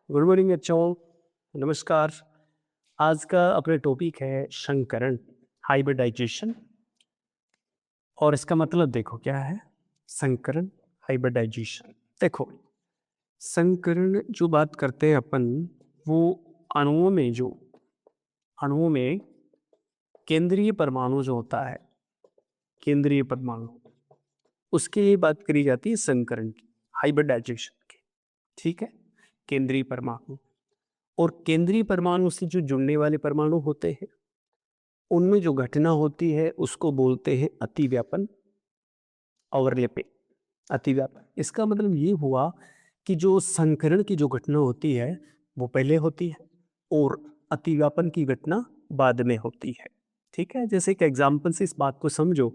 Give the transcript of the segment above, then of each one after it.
Good morning बच्चों। नमस्कार। आज का अपना टॉपिक है संकरण, हाइब्रिडाइजेशन। और इसका मतलब देखो क्या है। संकरण, हाइब्रिडाइजेशन। देखो, संकरण जो बात करते हैं अपन, वो अणुओं में जो अणुओं में केंद्रीय परमाणु जो होता है, केंद्रीय परमाणु, उसकी ये बात करी जाती है संकरण की, हाइब्रिडाइजेशन की। ठीक है, केंद्रीय परमाणु और केंद्रीय परमाणु से जो जुड़ने वाले परमाणु होते हैं, उनमें जो घटना होती है उसको बोलते हैं अतिव्यापन, ओवरलैपिंग। अतिव्यापन इसका मतलब ये हुआ कि जो संकरण की जो घटना होती है वो पहले होती है और अतिव्यापन की घटना बाद में होती है। ठीक है, जैसे एक एग्जाम्पल से इस बात को समझो,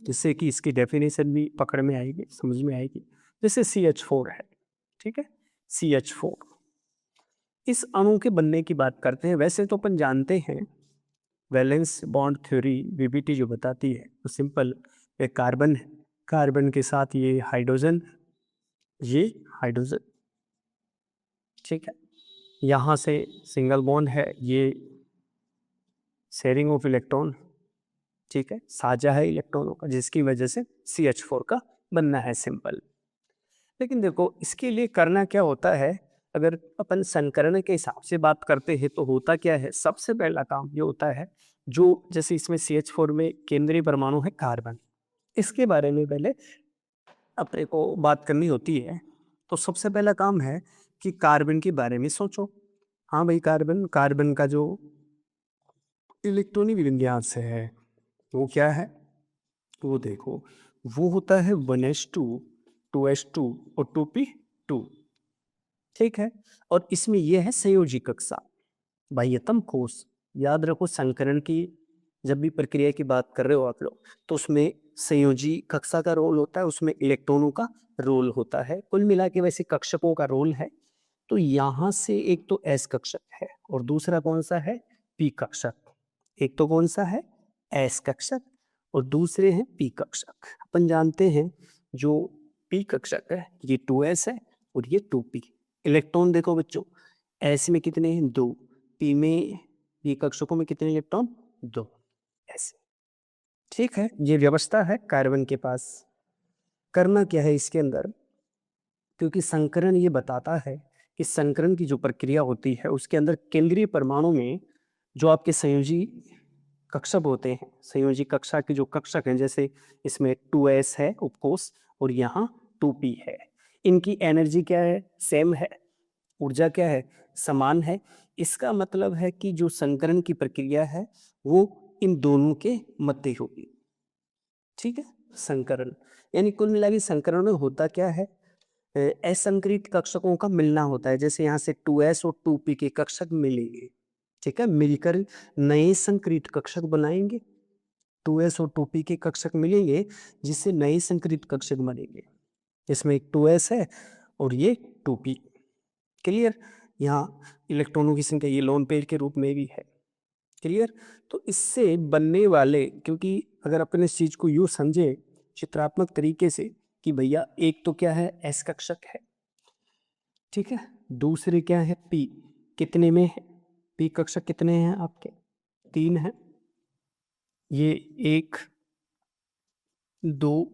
जिससे कि इसकी डेफिनेशन भी पकड़ में आएगी, समझ में आएगी। जैसे CH4 है, ठीक है, CH4 इस अणु के बनने की बात करते हैं। वैसे तो अपन जानते हैं वैलेंस बॉन्ड थ्योरी, VBT जो बताती है, तो सिंपल एक कार्बन है, कार्बन के साथ ये हाइड्रोजन, ये हाइड्रोजन, ठीक है। यहाँ से सिंगल बॉन्ड है, ये शेयरिंग ऑफ इलेक्ट्रॉन, ठीक है, साझा है इलेक्ट्रॉनों का, जिसकी वजह से CH4 का बनना है, सिंपल। लेकिन देखो, इसके लिए करना क्या होता है, अगर अपन संकरण के हिसाब से बात करते हैं तो होता क्या है, सबसे पहला काम ये होता है, जो जैसे इसमें CH4 में केंद्रीय परमाणु है कार्बन, इसके बारे में पहले अपने को बात करनी होती है। तो सबसे पहला काम है कि कार्बन के बारे में सोचो। हाँ भाई, कार्बन, कार्बन का जो इलेक्ट्रॉनिक विन्यास है वो क्या है, वो देखो, वो होता है 1s2, 2s2 और 2p2। ठीक है, और इसमें यह है संयोजी कक्षा, बाह्यतम कोष। याद रखो, संकरण की जब भी प्रक्रिया की बात कर रहे हो आप लोग, तो उसमें संयोजी कक्षा का रोल होता है, उसमें इलेक्ट्रॉनों का रोल होता है। कुल मिला के वैसे कक्षकों का रोल है। तो यहाँ से एक तो एस कक्षक है और दूसरा कौन सा है, पी कक्षक। एक तो कौन सा है, एस कक्षक, और दूसरे हैं पी कक्षक। अपन जानते हैं जो पी कक्षक है ये 2s है और ये 2p। इलेक्ट्रॉन देखो बच्चों, एस में कितने हैं, 2, पी में, पी कक्षकों में कितने इलेक्ट्रॉन, 2, ऐसे। ठीक है, ये व्यवस्था है कार्बन के पास। करना क्या है इसके अंदर, क्योंकि संकरण ये बताता है कि संकरण की जो प्रक्रिया होती है उसके अंदर केंद्रीय परमाणु में जो आपके संयोजी कक्षक होते हैं, संयोजी कक्षा के जो कक्षक हैं, जैसे इसमें 2s है उपकोष और यहाँ 2p है, इनकी एनर्जी क्या है, सेम है, ऊर्जा क्या है, समान है। इसका मतलब है कि जो संकरण की प्रक्रिया है वो इन दोनों के मध्य होगी। ठीक है, संकरण यानी कुल मिला के संकरण में होता क्या है, असंक्रित कक्षकों का मिलना होता है। जैसे यहाँ से 2s और 2p के कक्षक मिलेंगे, ठीक है, मिलकर नए संक्रित कक्षक बनाएंगे। 2s और 2p के कक्षक मिलेंगे जिससे नए संक्रित कक्षक बनेंगे। इसमें एक 2s है और ये 2p। क्लियर, यहाँ इलेक्ट्रॉनों की संख्या ये लोन पेयर के रूप में भी है। क्लियर, तो इससे बनने वाले, क्योंकि अगर अपन इस चीज को यूं समझे चित्रात्मक तरीके से कि भैया एक तो क्या है, एस कक्षक है, ठीक है, दूसरे क्या है, पी, कितने में है, पी कक्षक कितने हैं आपके, 3 है, ये 1, 2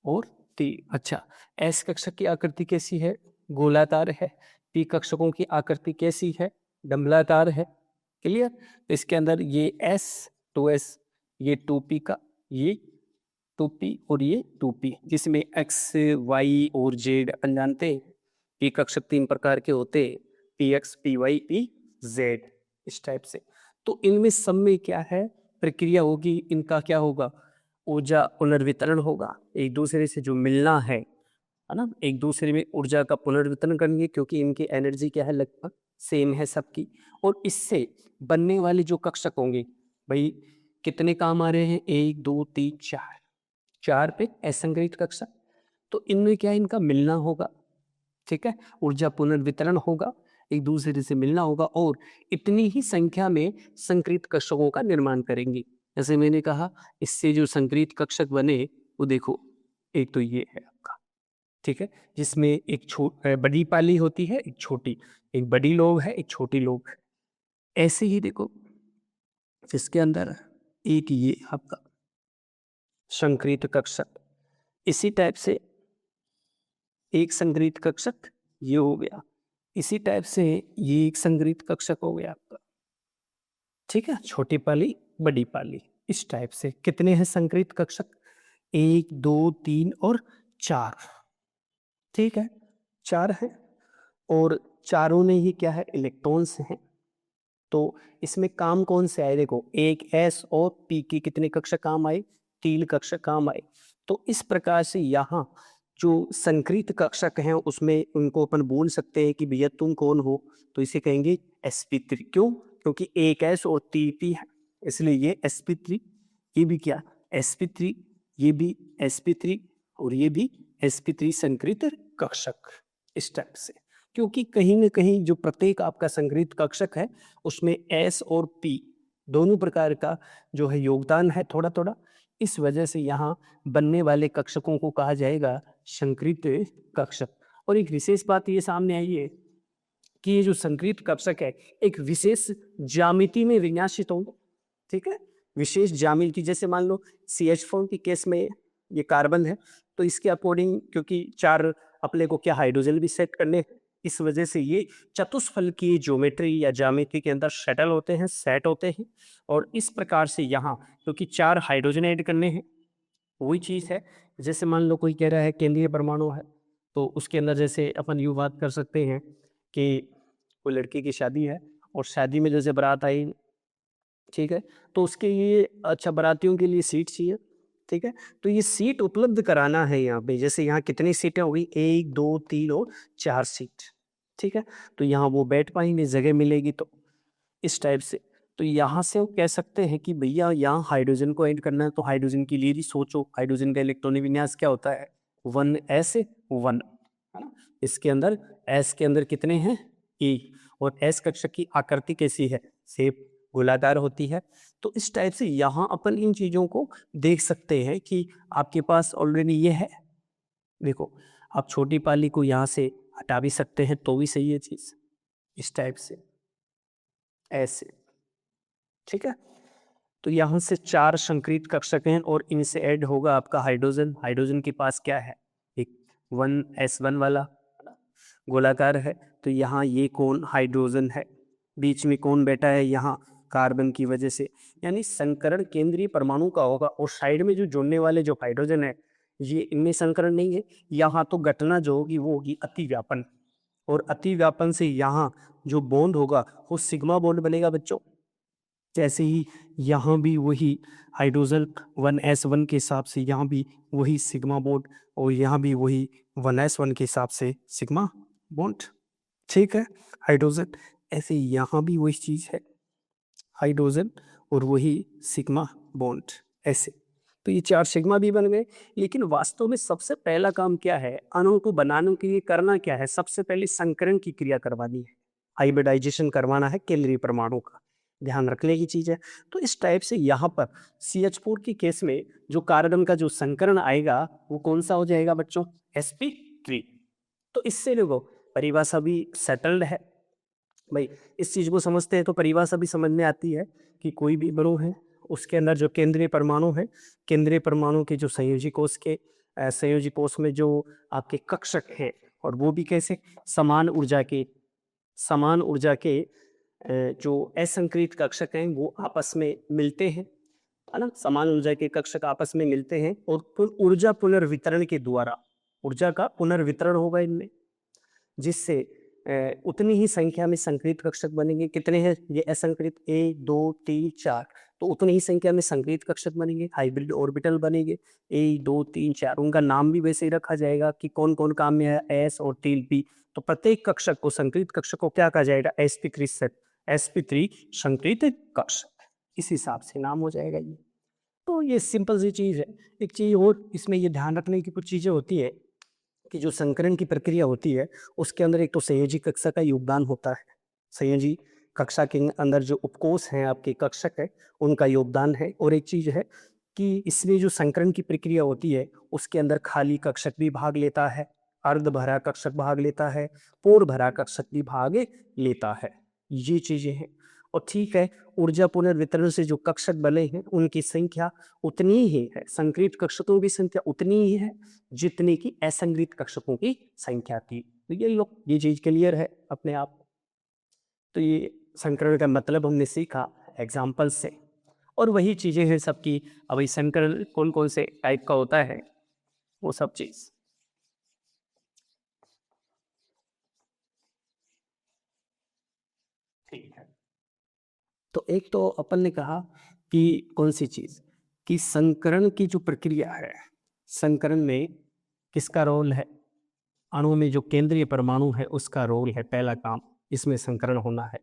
और 3। अच्छा, एस कक्षक की आकृति कैसी है, गोलाकार है। पी कक्षकों की आकृति कैसी है, डंबलाकार है। क्लियर, तो इसके अंदर ये एस, 2s, ये 2p का, ये 2p और ये 2p, जिसमें एक्स, वाई और जेड अपन जानते हैं। पी कक्षक 3 प्रकार के होते हैं, P X, P Y, P Z, इस टाइप से। तो इनमें सब में क्या है, प्रक्रिया होगी, इनका क्या होगा, ऊर्जा पुनर्वितरण होगा। एक दूसरे से जो मिलना है ना, एक दूसरे में ऊर्जा का पुनर्वितरण करेंगे, क्योंकि इनकी एनर्जी क्या है, लगभग सेम है सबकी। और इससे बनने वाले जो कक्षक होंगे, भाई कितने काम आ रहे हैं, 1 2 3 4, 4 पे असंगठित कक्षक। तो इनमें क्या है, इनका मिलना होगा, ठीक है, ऊर्जा पुनर्वितरण होगा, एक दूसरे से मिलना होगा, और इतनी ही संख्या में संक्रित कक्षकों का निर्माण करेंगे। जैसे मैंने कहा, इससे जो संक्रित कक्षक बने वो देखो, एक तो ये है आपका, ठीक है, जिसमें एक बड़ी पाली होती है, एक छोटी, एक बड़ी लोब है, एक छोटी लोब है। ऐसे ही देखो, इसके अंदर एक ये आपका संक्रित कक्षक, इसी टाइप से एक संक्रित कक्षक ये हो गया, इसी टाइप से ये एक संक्रित कक्षक हो गया आपका। ठीक है, छोटी पाली, बड़ी पाली, इस टाइप से कितने हैं संक्रित कक्षक? 1, 2, 3 और 4। ठीक है, 4 है और चारों में ही क्या है, इलेक्ट्रॉन्स हैं। तो इसमें काम कौन से आए? देखो, एक एस और पी के कितने कक्षक काम आए? 3 कक्षक काम आए। तो इस प्रकार से यहाँ जो संक्रित कक्षक हैं उसमें उनको अपन बोल सकते हैं कि भैया तुम कौन हो? तो इसे कहेंगे sp3। क्यों? क्योंकि एक एस और 3 पी है, इसलिए ये sp3, ये भी क्या sp3, ये भी sp3 और ये भी sp3 संक्रित कक्षक, इस टाइप से। क्योंकि कहीं न कहीं जो प्रत्येक आपका संक्रित कक्षक है उसमें S और P दोनों प्रकार का जो है योगदान है थोड़ा-थोड़ा। इस वजह से यहाँ बनने वाले कक्षकों को कहा जाएगा संक्रित कक्षक। और एक विशेष बात ये सामने आई है कि ये जो संक्रित कक्षक है एक विशेष ज्यामिति में विन्यासित हो, ठीक है? विशेष ज्यामिति, जैसे मान लो CH4 के केस में ये कार्बन है, तो इसके अकॉर्डिंग क्योंकि 4 अपने को क्या हाइड्रोजन भी सेट करने हैं, इस वजह से ये चतुष्फलकीय ज्योमेट्री या ज्यामिति के अंदर सेटल होते हैं, सेट होते हैं। और इस प्रकार से यहाँ क्योंकि 4 हाइड्रोजन ऐड करने हैं, वही चीज़ है। जैसे मान लो कोई कह रहा है केंद्रीय परमाणु है, तो उसके अंदर जैसे अपन यूँ बात कर सकते हैं कि कोई लड़की की शादी है और शादी में जैसे बारात आई, ठीक है? तो उसके लिए अच्छा बारातियों के लिए सीट चाहिए, ठीक है? तो ये सीट उपलब्ध कराना है यहाँ पे, जैसे यहाँ कितनी सीटें हो गई? 1, 2, 3 और 4 सीट, ठीक है? तो यहाँ वो बैठ पाएँगे, जगह मिलेगी तो, इस टाइप से। तो यहाँ से वो कह सकते हैं कि भैया यहाँ हाइड्रोजन को ऐड करना है, तो हाइड्रोजन के लिए भी सोचो, हाइड्रोजन का इलेक्ट्रॉनिक विन्यास क्या होता है? 1s 1, है ना? इसके अंदर s के अंदर कितने हैं? e, और s कक्षक की आकृति कैसी है? शेप गोलाकार होती है। तो इस टाइप से यहाँ अपन इन चीज़ों को देख सकते हैं कि आपके पास ऑलरेडी ये है। देखो, आप छोटी पाली को यहाँ से हटा भी सकते हैं तो भी सही है चीज़, इस टाइप से, ऐसे, ठीक है? तो यहाँ से 4 संक्रित कक्षक हैं और इनसे ऐड होगा आपका हाइड्रोजन। हाइड्रोजन के पास क्या है? एक 1s1 वाला, है ना? गोलाकार है, तो यहाँ ये कौन? हाइड्रोजन है। बीच में कौन बैठा है? यहाँ कार्बन की वजह से, यानी संकरण केंद्रीय परमाणु का होगा। और साइड में जो जुड़ने वाले जो हाइड्रोजन है, ये इनमें संकरण नहीं है। यहाँ तो घटना जो होगी वो होगी अतिव्यापन, और अतिव्यापन से यहाँ जो बॉन्ड होगा वो सिग्मा बॉन्ड बनेगा बच्चों। जैसे ही यहाँ भी वही हाइड्रोजन 1s1 के हिसाब से यहाँ भी वही सिग्मा बॉन्ड, और यहाँ भी वही 1s1 के हिसाब से सिग्मा बॉन्ड, ठीक है? हाइड्रोजन, ऐसे यहाँ भी वही चीज़ है, हाइड्रोजन और वही सिग्मा बॉन्ड, ऐसे। तो ये 4 सिग्मा भी बन गए। लेकिन वास्तव में सबसे पहला काम क्या है? अणु को बनाने के लिए करना क्या है? सबसे पहले संकरण की क्रिया करवानी है, हाइब्रिडाइजेशन करवाना है केंद्रीय परमाणु का, ध्यान रखने की चीज़ है। तो इस टाइप से यहाँ पर CH4 के केस में जो कार्बन का जो संकरण आएगा वो कौन-सा हो जाएगा बच्चों? sp3। तो इससे देखो परिभाषा भी सेटल्ड है। भाई इस चीज़ को समझते हैं तो परिभाषा भी समझ में आती है कि कोई भी अणु है उसके अंदर जो केंद्रीय परमाणु है, केंद्रीय परमाणु के जो संयोजी कोष के संयोजी कोष में जो आपके कक्षक हैं, और वो भी कैसे? समान ऊर्जा के, समान ऊर्जा के जो असंक्रित कक्षक हैं वो आपस में मिलते हैं, है ना? समान ऊर्जा के कक्षक आपस में मिलते हैं और ऊर्जा पुनर्वितरण के द्वारा ऊर्जा का पुनर्वितरण होगा इनमें, जिससे उतनी ही संख्या में संक्रित कक्षक बनेंगे। कितने हैं ये असंक्रित? 1, 2, 3, 4। तो उतनी ही संख्या में संक्रित कक्षक बनेंगे, हाइब्रिड ऑर्बिटल बनेंगे। 1, 2, 3, 4, उनका नाम भी वैसे ही रखा जाएगा कि कौन-कौन काम में है, S और 3 P। तो प्रत्येक कक्षक को, संक्रित कक्षक को क्या कहा जाएगा? sp3 सेट, sp3 संक्रित कक्षक, इस हिसाब से नाम हो जाएगा ये। तो ये सिंपल सी चीज़ है। एक चीज़ और इसमें ये ध्यान रखने की कुछ चीज़ें होती है कि जो संकरण की प्रक्रिया होती है उसके अंदर एक तो संयोजी कक्षा का योगदान होता है। संयोजी कक्षा के अंदर जो उपकोष हैं आपके कक्षक है उनका योगदान है। और एक चीज़ है कि इसमें जो संकरण की प्रक्रिया होती है उसके अंदर खाली कक्षक भी भाग लेता है, अर्ध भरा कक्षक भाग लेता है, पूर्ण भरा कक्षक भी भाग लेता है। ये चीजें हैं। और ठीक है, ऊर्जा पुनर्वितरण से जो कक्षक बने हैं उनकी संख्या उतनी ही है, संक्रित कक्षकों की संख्या उतनी ही है जितनी की असंक्रित कक्षकों की संख्या थी। तो ये लोग, ये चीज क्लियर है अपने आप। तो ये संकरण का मतलब हमने सीखा एग्जाम्पल से, और वही चीजें हैं सबकी। अब ये संकरण कौन कौन से टाइप का होता है वो सब चीज। ठीक है, तो एक तो अपन ने कहा कि कौन सी चीज, कि संकरण की जो प्रक्रिया है, संकरण में किसका रोल है, अणु में जो केंद्रीय परमाणु है उसका रोल है, पहला काम इसमें संकरण होना है।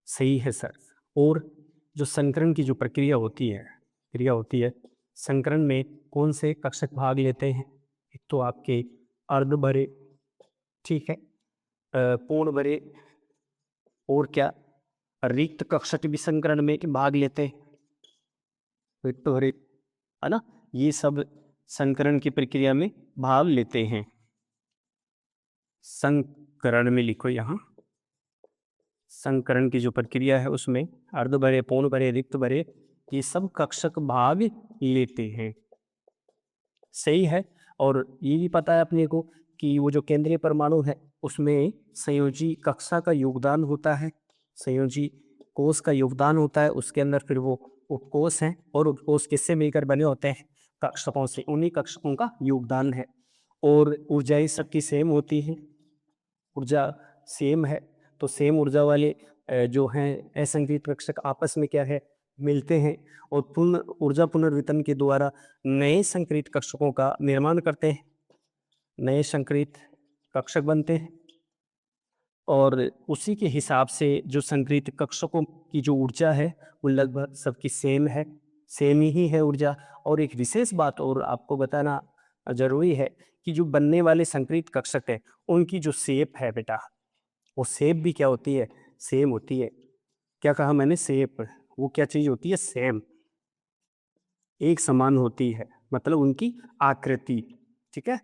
सही है सर। और जो संकरण की जो प्रक्रिया होती है, क्रिया होती है, संकरण में कौन से कक्षक भाग लेते हैं, एक तो आपके अर्ध भरे, ठीक है, पूर्ण भरे, और क्या, रिक्त कक्षक भी संकरण में भाग लेते हैं, रिक्त भरे, है ना, ये सब संकरण की प्रक्रिया में भाग लेते हैं। संकरण में लिखो यहाँ, संकरण की जो प्रक्रिया है उसमें अर्ध भरे, पूर्ण भरे, रिक्त भरे, ये सब कक्षक भाग लेते हैं। सही है। और ये भी पता है अपने को कि वो जो केंद्रीय परमाणु है उसमें संयोजी कक्षा का योगदान होता है, संयोजी कोष का योगदान होता है, उसके अंदर फिर वो उपकोष हैं, और उपकोष किससे मिलकर बने होते हैं, कक्षकों से, उन्हीं कक्षकों का योगदान है। और ऊर्जाएं सबकी सेम होती हैं, ऊर्जा सेम है, तो सेम ऊर्जा वाले जो हैं असंक्रित कक्षक आपस में क्या है, मिलते हैं, और पूर्ण ऊर्जा पुनर्वितरण के द्वारा नए संक्रित कक्षकों का निर्माण करते हैं, नए संक्रित कक्षक बनते हैं। और उसी के हिसाब से जो संक्रित कक्षकों की जो ऊर्जा है वो लगभग सबकी सेम है, सेम ही है ऊर्जा। और एक विशेष बात और आपको बताना जरूरी है कि जो बनने वाले संक्रित कक्षक है उनकी जो शेप है बेटा, वो शेप भी क्या होती है, सेम होती है। क्या कहा मैंने, शेप, वो क्या चीज होती है, सेम, एक समान होती है, मतलब उनकी आकृति, ठीक है,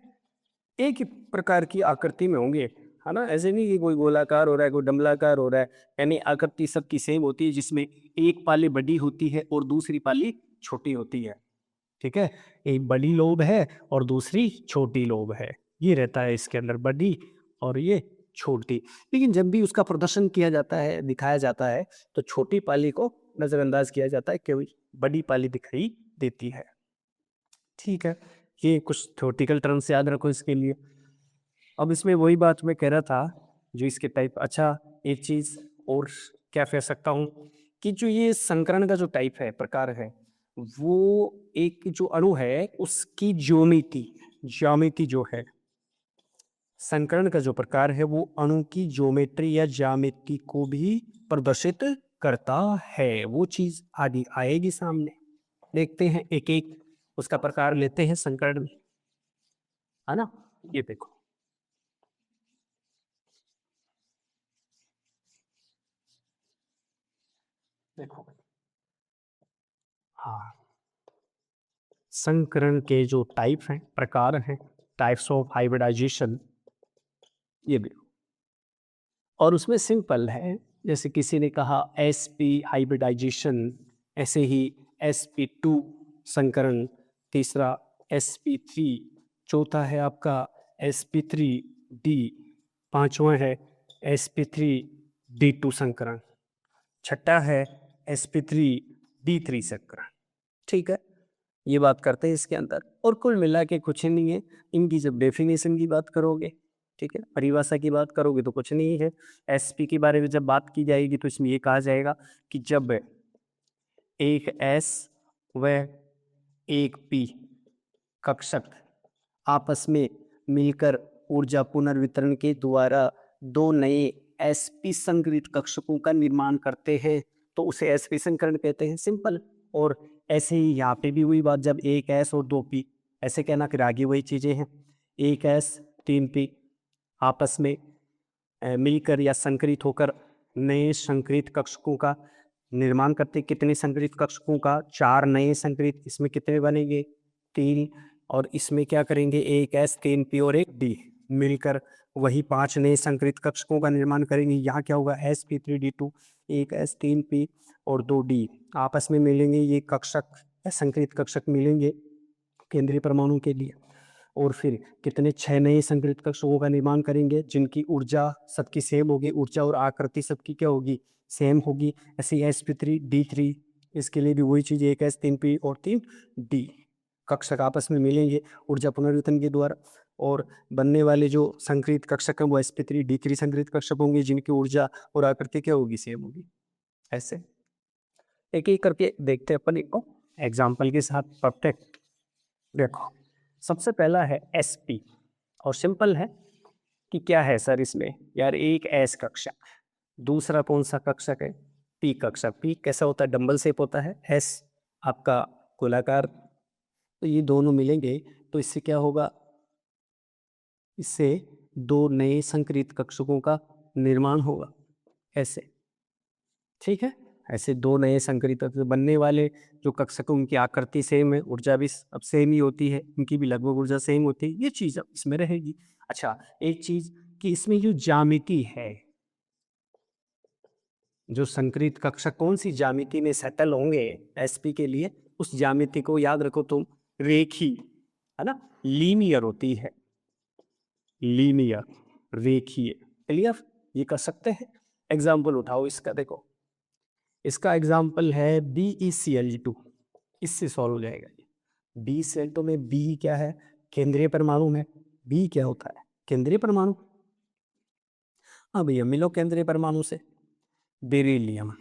एक ही प्रकार की आकृति में होंगे, है ना, ऐसे नहीं कि कोई गोलाकार हो रहा है, कोई डमलाकार हो रहा है, यानी आकृति सबकी सेम होती है, जिसमें एक पाली बड़ी होती है और दूसरी पाली छोटी होती है, ठीक है, एक बड़ी लोब है और दूसरी छोटी लोब है, ये रहता है इसके अंदर, बड़ी और ये छोटी। लेकिन जब भी उसका प्रदर्शन किया जाता है, दिखाया जाता है, तो छोटी पाली को नजरअंदाज किया जाता है, क्योंकि बड़ी पाली दिखाई देती है। ठीक है, ये कुछ थ्योरेटिकल टर्म्स याद रखो इसके लिए। अब इसमें वही बात मैं कह रहा था, जो इसके टाइप, अच्छा एक चीज और क्या कह सकता हूँ, कि जो ये संकरण का जो टाइप है, प्रकार है, वो एक जो अणु है उसकी ज्योमिति, ज्यामिति जो है, संकरण का जो प्रकार है वो अणु की ज्योमेट्री या ज्यामिति को भी प्रदर्शित करता है। वो चीज आगे आएगी सामने, देखते हैं एक एक उसका प्रकार लेते हैं संकरण में, है ना। ये देखो, देखो, हाँ, संकरण के जो टाइप हैं, प्रकार हैं, टाइप्स ऑफ हाइब्रिडाइजेशन, ये भी, और उसमें सिंपल है, जैसे किसी ने कहा sp हाइब्रिडाइजेशन, ऐसे ही sp2 संकरण, तीसरा sp3, चौथा है आपका sp3d, पांचवा है sp3d2 संकरण, छठा है sp3d3 संकरण। ठीक है, ये बात करते हैं इसके अंदर, और कुल मिला के कुछ नहीं है। इनकी जब डेफिनेशन की बात करोगे, ठीक है, परिभाषा की बात करोगे तो कुछ नहीं है। एसपी के बारे में जब बात की जाएगी तो इसमें ये कहा जाएगा कि जब एक एस व एक पी कक्षक आपस में मिलकर ऊर्जा पुनर्वितरण के द्वारा दो नए एसपी संकरित कक्षकों का निर्माण करते हैं, तो उसे एसपी संकरण कहते हैं, सिंपल। और ऐसे ही यहाँ पे भी हुई बात, जब एक एस और दो पी, ऐसे कहना फिर आगे वही चीजें हैं, एक एस तीन पी आपस में मिलकर या संकरित होकर नए संकरित कक्षकों का निर्माण करते। कितने संकरित कक्षकों का, चार नए संकरित, इसमें कितने बनेंगे, तीन, और इसमें क्या करेंगे, एक एस तीन पी और एक डी, मिलकर वही 5 नए संकरित कक्षकों का निर्माण करेंगे। यहाँ क्या होगा, sp3d2, एक s3p और 2d आपस में मिलेंगे, ये कक्षक या संकरित कक्षक मिलेंगे केंद्रीय परमाणु के लिए। और फिर कितने 6 नए संकरित कक्षकों का निर्माण करेंगे जिनकी ऊर्जा सबकी सेम होगी, ऊर्जा और आकृति सबकी क्या होगी, सेम होगी। ऐसे sp3d3, इसके लिए भी वही चीज़, एक s3p और 3d कक्षक आपस में मिलेंगे ऊर्जा पुनर्वितरण के द्वारा, और बनने वाले जो संकरित कक्षक हैं वो sp3d3 संकरित कक्षक होंगे जिनकी ऊर्जा और आकृति क्या होगी, सेम होगी। ऐसे एक एक करके देखते हैं अपन इनको एग्जाम्पल के साथ परफेक्ट। देखो सबसे पहला है sp, और सिंपल है कि क्या है सर इसमें, यार एक s कक्षक, दूसरा कौन सा कक्षक है, p कक्षक। p कैसा होता है, डंबल शेप होता है, s आपका गोलाकार, तो ये दोनों मिलेंगे तो इससे क्या होगा, इससे 2 नए संकरित कक्षकों का निर्माण होगा। ऐसे ठीक है, ऐसे 2 नए संकरित बनने वाले जो कक्षक उनकी आकृति सेम है, ऊर्जा भी अब सेम ही होती है, उनकी भी लगभग ऊर्जा सेम होती है, ये चीज अब इसमें रहेगी। अच्छा एक चीज कि इसमें जो ज्यामिति है, जो संकरित कक्षक कौन सी ज्यामिति में सेटल होंगे sp के लिए, उस ज्यामिति को याद रखो तुम, रेखीय है ना, लीनियर होती है, लीनियर रेखीय। क्लियर, ये कर सकते हैं। एग्जाम्पल उठाओ इसका, देखो इसका एग्जाम्पल है BeCl2, इससे सॉल्व हो जाएगा ये। BeCl2 में B क्या है, केंद्रीय परमाणु में। B क्या होता है, केंद्रीय परमाणु। हाँ भैया मिलो केंद्रीय परमाणु से, बेरिलियम।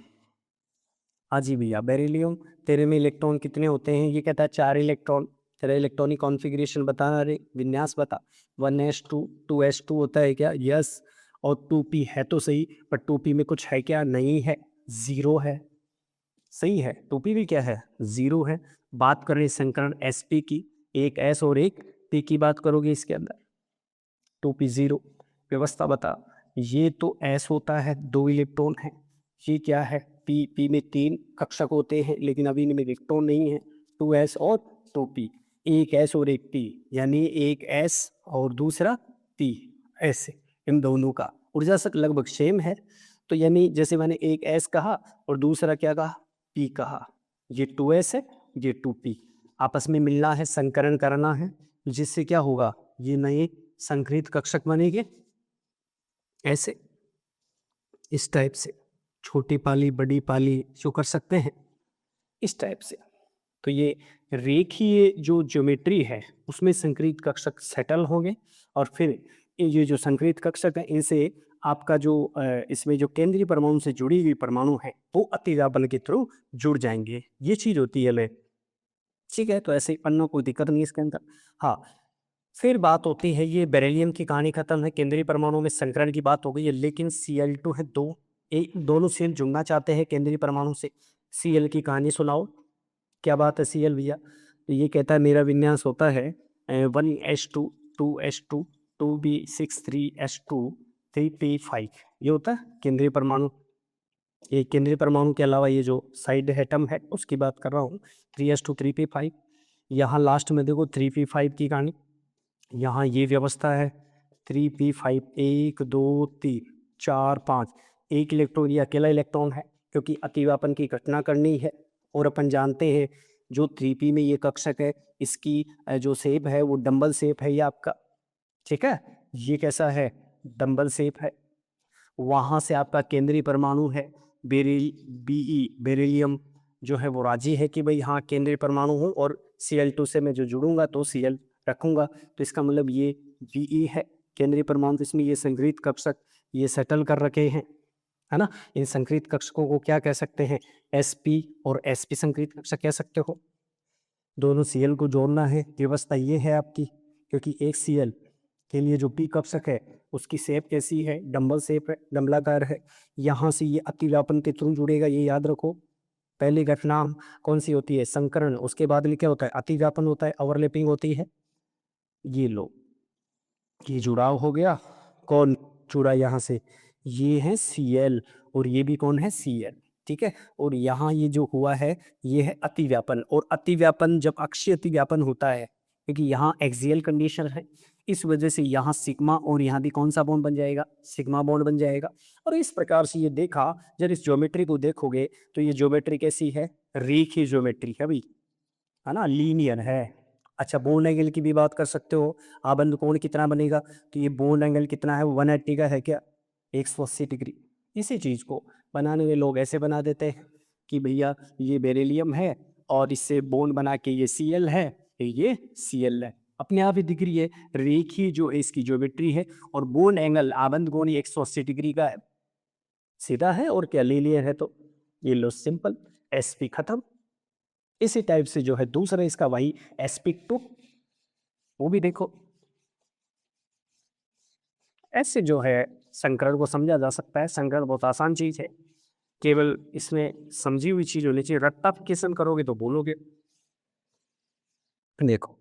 हाँ जी भैया बेरिलियम, तेरे में इलेक्ट्रॉन कितने होते हैं, ये कहता है 4 इलेक्ट्रॉन। तेरा इलेक्ट्रॉनिक कॉन्फ़िगरेशन बता, अरे विन्यास बता। 1s2 2s2 होता है क्या, यस। और 2p है तो सही, पर 2p में कुछ है क्या, नहीं है, 0 है। सही है, 2p भी क्या है, 0 है। बात कर रहे हैं संकरण sp की, एक s और एक p की बात करोगे इसके अंदर, 2p 0। व्यवस्था बता, ये तो s होता है, 2 इलेक्ट्रॉन है, ये क्या है p में 3 कक्षक होते हैं लेकिन अभी इनमें इलेक्ट्रॉन नहीं है, 2s और 2p, एक s और एक p, यानी एक s और दूसरा p। ऐसे इन दोनों का ऊर्जा से लगभग सेम है, तो यानी जैसे मैंने एक s कहा और दूसरा क्या कहा, p कहा, ये 2s है, ये 2p, आपस में मिलना है, संकरण करना है, जिससे क्या होगा, ये नए संकरित कक्षक बनेंगे। ऐसे इस टाइप से छोटी पाली बड़ी पाली जो कर सकते हैं, इस टाइप से। तो ये रेखीय जो ज्योमेट्री है उसमें संकरित कक्षक सेटल होंगे, और फिर ये जो संकरित कक्षक है इनसे आपका जो इसमें जो केंद्रीय परमाणु से जुड़ी हुई परमाणु है वो अतिव्यापन के थ्रू जुड़ जाएंगे। ये चीज होती है ले, ठीक है। तो ऐसे ही पढ़ना, कोई दिक्कत नहीं इसके अंदर। हाँ, फिर बात होती है, ये बेरिलियम की कहानी खत्म है, केंद्रीय परमाणु में संकरण की बात हो गई है, लेकिन Cl2 है 2, दोनों सेल जुड़ना चाहते हैं केंद्रीय परमाणु से। Cl की कहानी सुनाओ, क्या बात है Cl भैया, तो ये कहता है मेरा विन्यास होता है 1s2 2s2 2b63s2 3p5, ये होता है केंद्रीय परमाणु। ये केंद्रीय परमाणु के अलावा ये जो साइड एटम है उसकी बात कर रहा हूँ, 3s2 3p5। यहाँ लास्ट में देखो 3p5 की कहानी, यहाँ ये व्यवस्था है 3p5, 1 2 3 4 5, एक इलेक्ट्रॉन, ये अकेला इलेक्ट्रॉन है क्योंकि अतिव्यापन की घटना करनी है। और अपन जानते हैं जो 3p में ये कक्षक है इसकी जो शेप है वो डंबल शेप है ये आपका, ठीक है, ये कैसा है, डंबल शेप है। वहाँ से आपका केंद्रीय परमाणु है बेरिलियम जो है वो राजी है कि भाई हाँ केंद्रीय परमाणु हूँ, और Cl2 से मैं जो जुड़ूंगा तो Cl रखूंगा, तो इसका मतलब ये Be है केंद्रीय परमाणु। तो इसमें ये संकरित कक्षक ये सेटल कर रखे हैं, है ना। इन संकरित कक्षकों को क्या कह सकते हैं, sp और sp संकरित कक्षक कह सकते हो। दोनों Cl को जोड़ना है, व्यवस्था ये है आपकी, क्योंकि एक Cl के लिए जो p कक्षक है उसकी शेप कैसी है, डंबल शेप है, डंबलाकार है। यहाँ से ये अतिव्यापन के थ्रू जुड़ेगा, ये याद रखो। पहली घटना कौन सी होती है, संकरण, उसके बाद में क्या होता है, अतिव्यापन होता है, ओवरलैपिंग होती है। ये लो, ये जुड़ाव हो गया, कौन जुड़ा यहाँ से, ये है Cl, और ये भी कौन है, Cl, ठीक है। और यहाँ ये जो हुआ है ये है अतिव्यापन, और अतिव्यापन जब अक्षीय अतिव्यापन होता है, क्योंकि यहाँ एक्सियल कंडीशन है, इस वजह से यहाँ सिग्मा और यहाँ भी कौन सा बॉन्ड बन जाएगा, सिग्मा बॉन्ड बन जाएगा। और इस प्रकार से ये देखा, जब इस ज्योमेट्री को देखोगे तो ये ज्योमेट्री कैसी है, रेखीय ज्योमेट्री है भाई, है ना, लीनियर है। अच्छा, बॉन्ड एंगल की भी बात कर सकते हो, आबंध कोण कितना बनेगा, तो ये बॉन्ड एंगल कितना है, 180 का है क्या, 180 डिग्री। इसी चीज़ को बनाने में लोग ऐसे बना देते हैं कि भैया ये बेरिलियम है और इससे बॉन्ड बना के ये Cl है, ये Cl है, अपने आप ही दिख रही है, रेखीय जो है इसकी ज्योमेट्री है, और बॉन्ड एंगल आबंध कोण 180 डिग्री का है, सीधा है और क्या लीनियर है, तो ये लो सिंपल, sp खत्म। इसी टाइप से जो है दूसरा इसका वही sp2, वो भी देखो। ऐसे जो है संकरण को समझा जा सकता है। संकरण बहुत आसान चीज है, केवल इसमें समझी हुई चीज होनी चाहिए। रट्टाफिकेशन करोगे तो बोलोगे। देखो